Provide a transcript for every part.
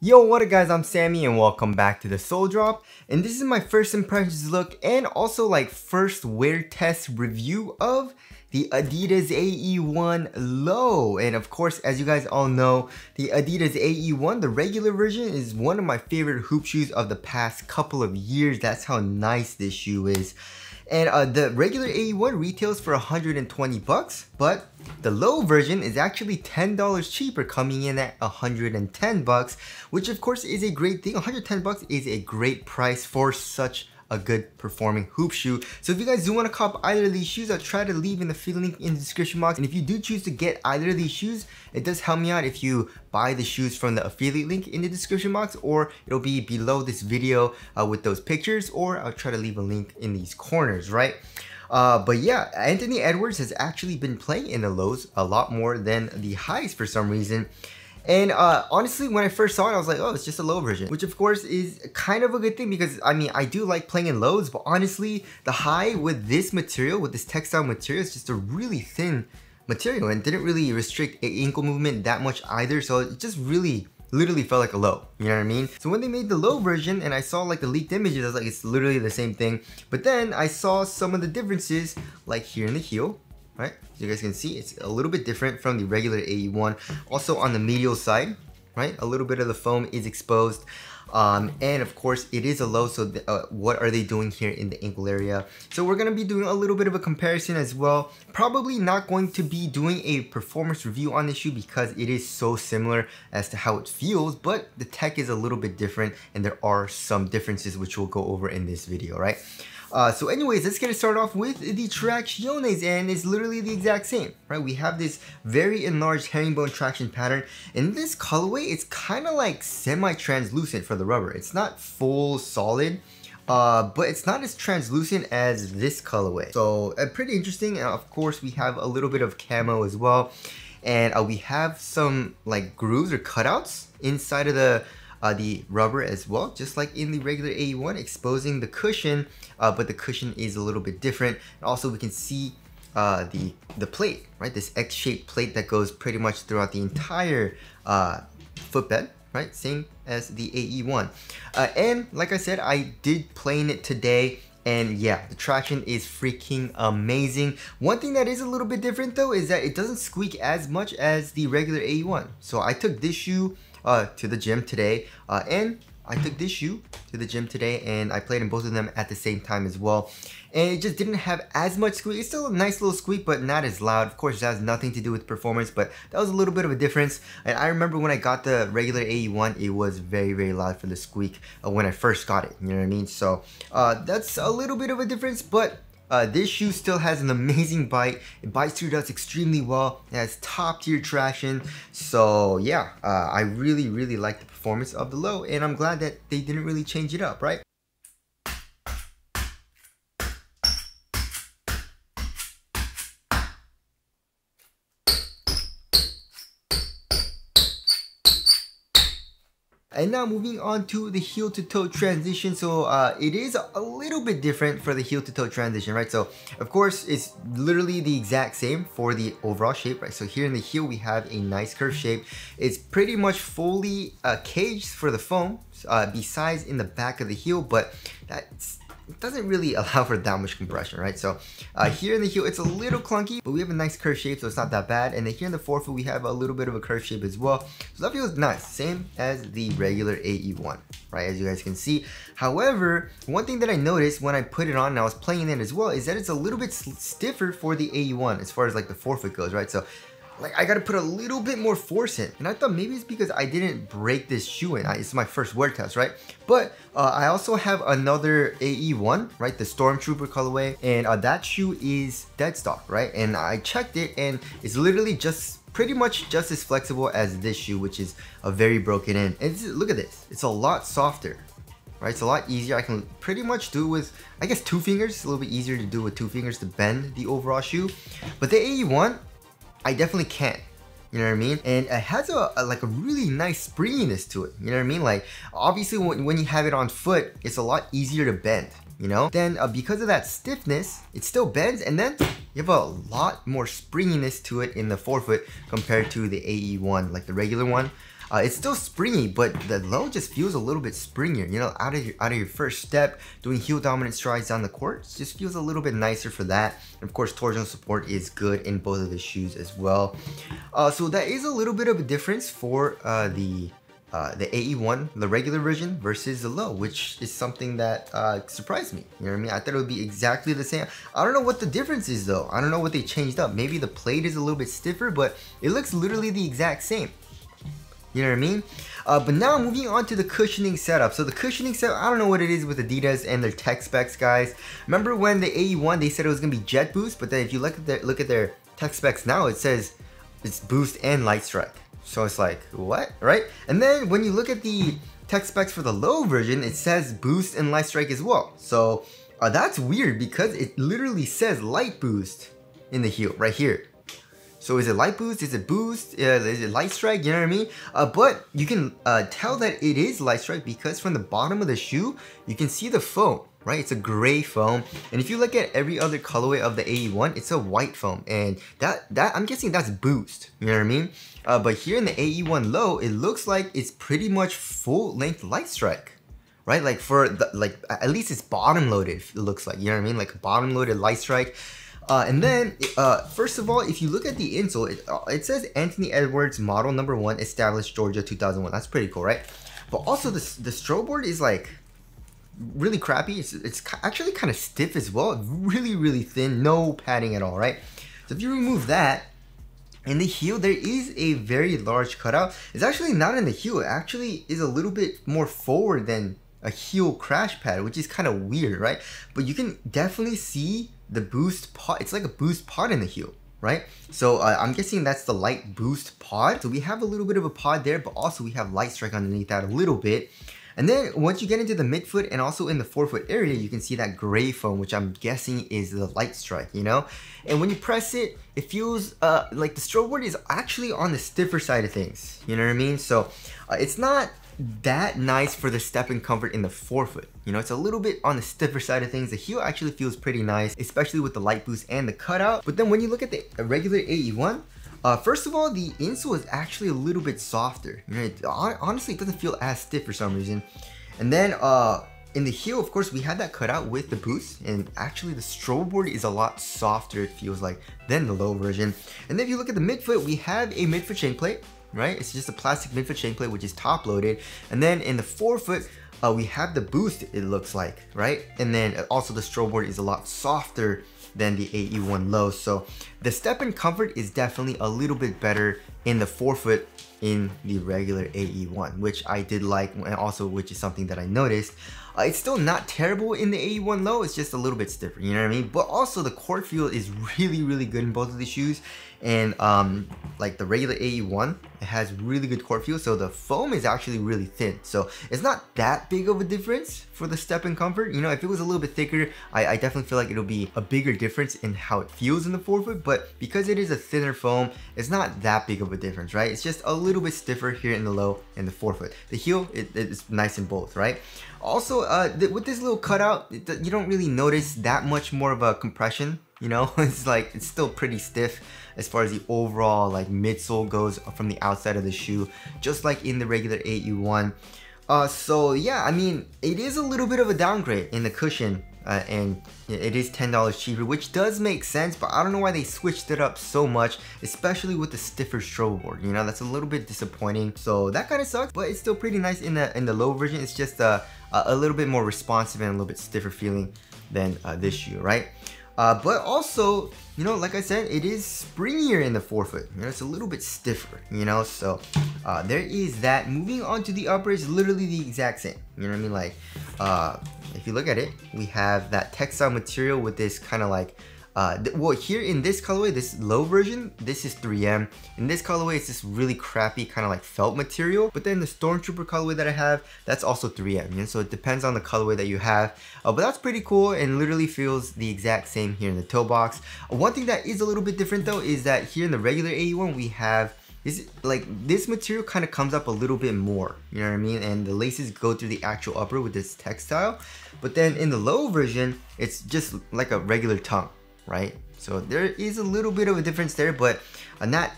Yo, what up guys, I'm Sammy and welcome back to the Soul Drop. And this is my first impressions look and also like first wear test review of the Adidas AE1 Low. And of course, as you guys all know, the Adidas AE1, the regular version, is one of my favorite hoop shoes of the past couple of years. That's how nice this shoe is. And the regular AE1 retails for 120 bucks, but the low version is actually $10 cheaper, coming in at 110 bucks, which of course is a great thing. 110 bucks is a great price for such a good performing hoop shoe. So if you guys do want to cop either of these shoes, I'll try to leave an affiliate link in the description box. And if you do choose to get either of these shoes, it does help me out if you buy the shoes from the affiliate link in the description box, or it'll be below this video with those pictures, or I'll try to leave a link in these corners, right? But yeah, Anthony Edwards has actually been playing in the lows a lot more than the highs for some reason. And honestly, when I first saw it, I was like, oh, it's just a low version, which of course is kind of a good thing because I mean, I do like playing in lows, but honestly, the high with this material, with this textile material, is just a really thin material and didn't really restrict ankle movement that much either. So it just really literally felt like a low, you know what I mean? So when they made the low version and I saw like the leaked images, I was like, it's literally the same thing. But then I saw some of the differences, like here in the heel, right? So you guys can see it's a little bit different from the regular AE1. Also on the medial side, right? A little bit of the foam is exposed. And of course it is a low, so what are they doing here in the ankle area? So we're going to be doing a little bit of a comparison as well. Probably not going to be doing a performance review on this shoe because it is so similar as to how it feels, but the tech is a little bit different and there are some differences which we'll go over in this video, right? So anyways, let's get it started off with the tracciones, and it's literally the exact same, right? We have this very enlarged herringbone traction pattern. In this colorway, it's kind of like semi-translucent for the rubber. It's not full solid, but it's not as translucent as this colorway. So pretty interesting. And of course, we have a little bit of camo as well. And we have some like grooves or cutouts inside of the rubber as well, just like in the regular AE1, exposing the cushion, but the cushion is a little bit different. And also we can see the plate, right? This X-shaped plate that goes pretty much throughout the entire footbed, right? Same as the AE1. And like I said, I did play in it today. And yeah, the traction is freaking amazing. One thing that is a little bit different though is that it doesn't squeak as much as the regular AE1. So I took this shoe to the gym today, and I took this shoe to the gym today, and I played in both of them at the same time as well. And it just didn't have as much squeak. It's still a nice little squeak, but not as loud. Of course, it has nothing to do with performance, but that was a little bit of a difference. And I remember when I got the regular AE1, it was very, very loud for the squeak when I first got it, you know what I mean? So that's a little bit of a difference, but this shoe still has an amazing bite. It bites through dust extremely well. It has top tier traction. So yeah, I really, really like the performance of the low, and I'm glad that they didn't really change it up, right? And now moving on to the heel to toe transition. So it is a little bit different for the heel to toe transition, right? So of course it's literally the exact same for the overall shape, right? So here in the heel we have a nice curved shape. It's pretty much fully caged for the foam, besides in the back of the heel, but it doesn't really allow for that much compression, right? So here in the heel, it's a little clunky, but we have a nice curved shape, so it's not that bad. And then here in the forefoot, we have a little bit of a curved shape as well. So that feels nice, same as the regular AE1, right? As you guys can see. However, one thing that I noticed when I put it on and I was playing it as well is that it's a little bit stiffer for the AE1 as far as like the forefoot goes, right? So like I gotta put a little bit more force in, and I thought maybe it's because I didn't break this shoe in. It's my first wear test, right? But I also have another AE1, right? The Stormtrooper colorway, and that shoe is dead stock, right? And I checked it, and it's literally just pretty much just as flexible as this shoe, which is a very broken in. And look at this, it's a lot softer, right? It's a lot easier. I can pretty much do it with, I guess, 2 fingers. It's a little bit easier to do with 2 fingers to bend the overall shoe. But the AE1, I definitely can't, you know what I mean? And it has like a really nice springiness to it, you know what I mean? Like obviously when you have it on foot, it's a lot easier to bend, you know? Then because of that stiffness, it still bends, and then you have a lot more springiness to it in the forefoot compared to the AE1, like the regular one. It's still springy, but the low just feels a little bit springier. You know, out of your first step, doing heel dominant strides down the court, it just feels a little bit nicer for that. And of course, torsional support is good in both of the shoes as well. So that is a little bit of a difference for the AE1, the regular version versus the low, which is something that surprised me. You know what I mean? I thought it would be exactly the same. I don't know what the difference is though. I don't know what they changed up. Maybe the plate is a little bit stiffer, but it looks literally the exact same. You know what I mean? But now moving on to the cushioning setup. So the cushioning setup, I don't know what it is with Adidas and their tech specs, guys. Remember when the AE1, they said it was gonna be jet boost, but then if you look at their tech specs now, it says it's boost and light strike. So it's like, what, right? And then when you look at the tech specs for the low version, it says boost and light strike as well. So that's weird because it literally says light boost in the heel right here. So is it light boost? Is it boost? Is it light strike? You know what I mean? But you can tell that it is light strike because from the bottom of the shoe, you can see the foam, right? It's a gray foam. And if you look at every other colorway of the AE1, it's a white foam. And that I'm guessing that's boost, you know what I mean? But here in the AE1 low, it looks like it's pretty much full length light strike, right? Like for the, at least it's bottom loaded, it looks like, you know what I mean? Like a bottom loaded light strike. And then, first of all, if you look at the insole, it says Anthony Edwards model number 1, established Georgia 2001. That's pretty cool, right? But also the stroke board is like really crappy. It's actually kind of stiff as well. Really, really thin, no padding at all, right? So if you remove that, in the heel, there is a very large cutout. It's actually not in the heel. It actually is a little bit more forward than a heel crash pad, which is kind of weird, right? But you can definitely see the boost pod. It's like a boost pod in the heel, right? So I'm guessing that's the light boost pod. So we have a little bit of a pod there, but also we have light strike underneath that a little bit. And then once you get into the midfoot and also in the forefoot area, you can see that gray foam, which I'm guessing is the light strike, you know? And when you press it, it feels like the stroke board is actually on the stiffer side of things, you know what I mean? So it's not that nice for the step and comfort in the forefoot. You know, it's a little bit on the stiffer side of things. The heel actually feels pretty nice, especially with the light boost and the cutout. But then when you look at the regular AE1, first of all, the insole is actually a little bit softer. You know, honestly, it doesn't feel as stiff for some reason. And then in the heel, of course, we had that cutout with the boost, and actually the stroke board is a lot softer, it feels like, than the low version. And then if you look at the midfoot, we have a midfoot chain plate, right? It's just a plastic midfoot chain plate, which is top loaded. And then in the forefoot, we have the boost, it looks like, right? And then also the stroke board is a lot softer than the AE1 low. So the step and comfort is definitely a little bit better in the forefoot in the regular AE1, which I did like, and also which is something that I noticed. It's still not terrible in the AE1 low, it's just a little bit stiffer, you know what I mean? But also the court feel is really, really good in both of the shoes. And like the regular AE1, it has really good court feel, so the foam is actually really thin. So it's not that big of a difference for the step and comfort. You know, if it was a little bit thicker, I definitely feel like it'll be a bigger difference in how it feels in the forefoot, but because it is a thinner foam, it's not that big of a difference, right? It's just a little bit stiffer here in the low and the forefoot. The heel, it's nice in both, right? Also, with this little cutout, you don't really notice that much more of a compression, you know? It's like, it's still pretty stiff as far as the overall like midsole goes from the outside of the shoe, just like in the regular AE1. So yeah, I mean, it is a little bit of a downgrade in the cushion, and it is $10 cheaper, which does make sense, but I don't know why they switched it up so much, especially with the stiffer stroke board. You know, that's a little bit disappointing. So that kind of sucks, but it's still pretty nice in the low version. It's just a little bit more responsive and a little bit stiffer feeling than this shoe, right? But also, you know, like I said, it is springier in the forefoot. You know, it's a little bit stiffer, you know, so there is that. Moving on to the upper, is literally the exact same. You know what I mean? Like, if you look at it, we have that textile material with this kind of like, well, here in this colorway, this low version, this is 3M. In this colorway, it's this really crappy kind of like felt material. But then the Stormtrooper colorway that I have, that's also 3M. You know? So it depends on the colorway that you have. But that's pretty cool and literally feels the exact same here in the toe box. One thing that is a little bit different though is that here in the regular AE1, we have this material kind of comes up a little bit more, you know what I mean? And the laces go through the actual upper with this textile. But then in the low version, it's just like a regular tongue, right? So there is a little bit of a difference there, but not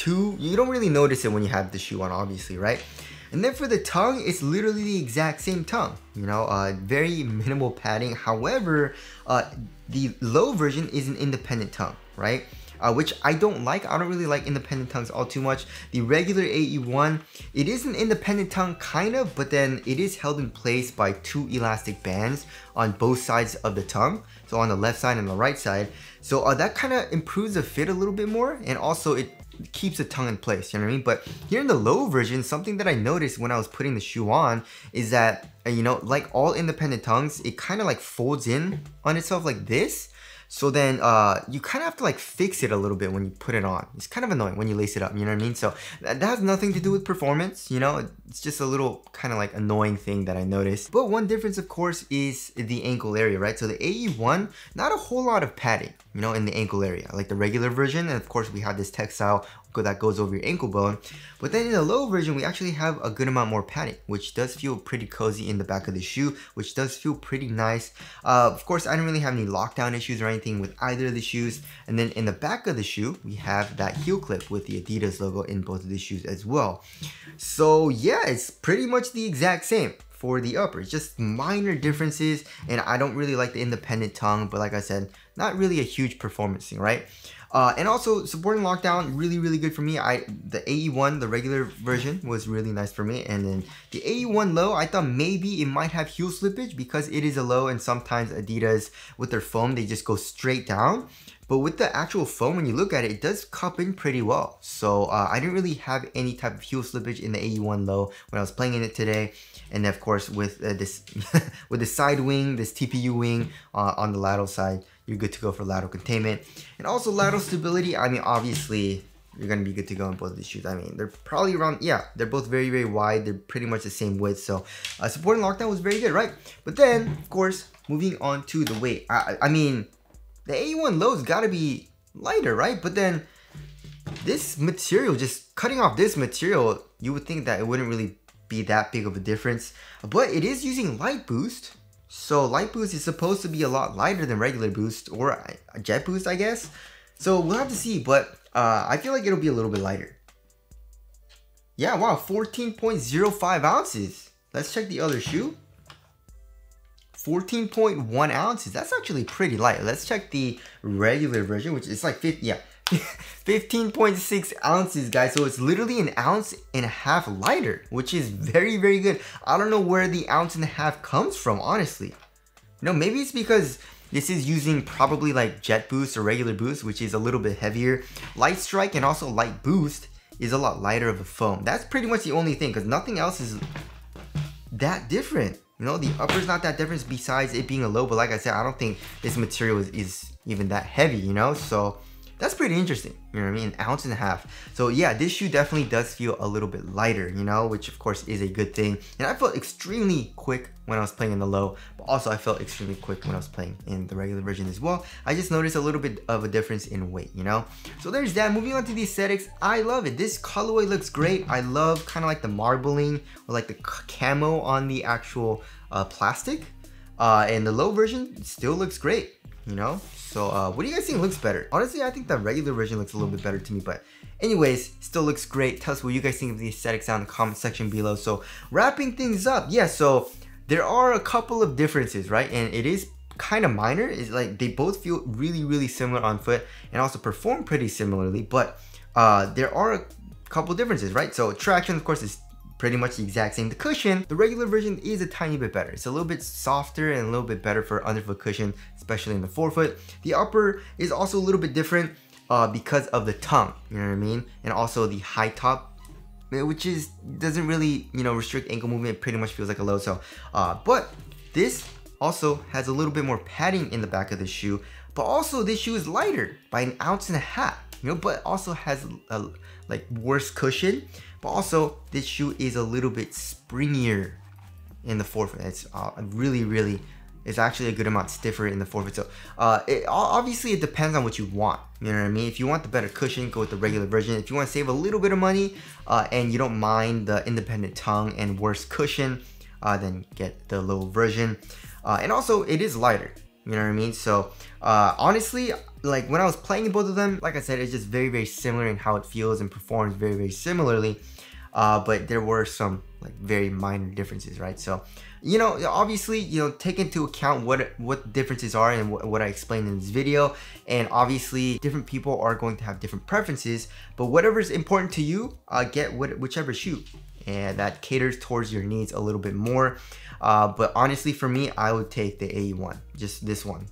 you don't really notice it when you have the shoe on, obviously, right? And then for the tongue, it's literally the exact same tongue, you know, very minimal padding. However, the low version is an independent tongue, right? Which I don't like. I don't really like independent tongues all too much. The regular AE1, it is an independent tongue kind of, but then it is held in place by 2 elastic bands on both sides of the tongue. So on the left side and the right side. So that kind of improves the fit a little bit more, and also it keeps the tongue in place, you know what I mean? But here in the low version, something that I noticed when I was putting the shoe on is that, you know, like all independent tongues, it kind of like folds in on itself like this. So then you kind of have to like fix it a little bit when you put it on. It's kind of annoying when you lace it up, you know what I mean? So that has nothing to do with performance, you know? It's just a little kind of like annoying thing that I noticed. But one difference, of course, is the ankle area, right? So the AE1, not a whole lot of padding, you know, in the ankle area, like the regular version. And of course, we have this textile that goes over your ankle bone. But then in the low version, we actually have a good amount more padding, which does feel pretty cozy in the back of the shoe, which does feel pretty nice. Of course, I didn't really have any lockdown issues or anything with either of the shoes. And then in the back of the shoe, we have that heel clip with the Adidas logo in both of the shoes as well. So yeah, it's pretty much the exact same for the uppers, just minor differences. And I don't really like the independent tongue, but like I said, not really a huge performance thing, right? And also supporting lockdown, really good for me. The AE1, the regular version, was really nice for me. And then the AE1 low, I thought maybe it might have heel slippage because it is a low, and sometimes Adidas with their foam, they just go straight down. But with the actual foam, when you look at it, it does cup in pretty well. So I didn't really have any type of heel slippage in the AE1 low when I was playing in it today. And then of course with this with the side wing, this TPU wing on the lateral side, you're good to go for lateral containment. And also lateral stability, I mean, obviously you're gonna be good to go in both of these shoes. I mean, they're probably around, yeah, they're both very wide. They're pretty much the same width. So supporting lockdown was very good, right? But then, of course, moving on to the weight. I mean, the AE1 low's gotta be lighter, right? But then this material, just cutting off this material, you would think that it wouldn't really be that big of a difference. But it is using light boost. So light boost is supposed to be a lot lighter than regular boost, or a jet boost, I guess. So we'll have to see, but I feel like it'll be a little bit lighter. Yeah, wow, 14.05 ounces. Let's check the other shoe. 14.1 ounces. That's actually pretty light. Let's check the regular version, which is like 15.6 ounces, guys. So it's literally an ounce and a half lighter, which is very good. I don't know where the ounce and a half comes from, honestly. You know, maybe it's because this is using probably like jet boost or regular boost, which is a little bit heavier. Light strike and also light boost is a lot lighter of a foam. That's pretty much the only thing, because nothing else is that different. You know, the upper's not that different besides it being a low, but like I said, I don't think this material is even that heavy, you know? So that's pretty interesting, you know what I mean? An ounce and a half. So yeah, this shoe definitely does feel a little bit lighter, you know, which of course is a good thing. And I felt extremely quick when I was playing in the low, but also I felt extremely quick when I was playing in the regular version as well. I just noticed a little bit of a difference in weight, you know? So there's that. Moving on to the aesthetics, I love it. This colorway looks great. I love kind of like the marbling or like the camo on the actual plastic. And the low version still looks great, you know? So what do you guys think looks better? Honestly, I think the regular version looks a little bit better to me, but anyways, still looks great. Tell us what you guys think of the aesthetics down in the comment section below. So wrapping things up, yeah, so there are a couple of differences, right? And it is kind of minor. It's like they both feel really similar on foot and also perform pretty similarly, but there are a couple differences, right? So traction, of course, is pretty much the exact same. The cushion, the regular version is a tiny bit better. It's a little bit softer and a little bit better for underfoot cushion, especially in the forefoot. The upper is also a little bit different because of the tongue, you know what I mean? And also the high top, which doesn't really, you know, restrict ankle movement. It pretty much feels like a low. So, but this also has a little bit more padding in the back of the shoe, but also this shoe is lighter by an ounce and a half, you know, but also has a like worse cushion. But also, this shoe is a little bit springier in the forefoot. It's it's actually a good amount stiffer in the forefoot. So obviously it depends on what you want. You know what I mean? If you want the better cushion, go with the regular version. If you want to save a little bit of money and you don't mind the independent tongue and worse cushion, then get the low version. And also, it is lighter. You know what I mean? So honestly, like when I was playing both of them, like I said, it's just very similar in how it feels and performs very similarly. But there were some like very minor differences, right? So, you know, obviously, you know, take into account what differences are and what I explained in this video. And obviously, different people are going to have different preferences. But whatever is important to you, get whichever shoe, and that caters towards your needs a little bit more. But honestly, for me, I would take the AE1, just this one.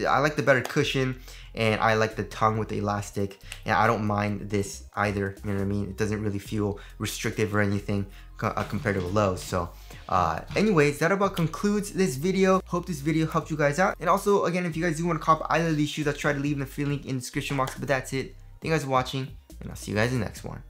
I like the better cushion, and I like the tongue with the elastic, and I don't mind this either, you know what I mean? It doesn't really feel restrictive or anything compared to a low. So anyways, that about concludes this video. Hope this video helped you guys out. And also, again, if you guys do want to cop either of these shoes, I'll try to leave the free link in the description box. But that's it. Thank you guys for watching, and I'll see you guys in the next one.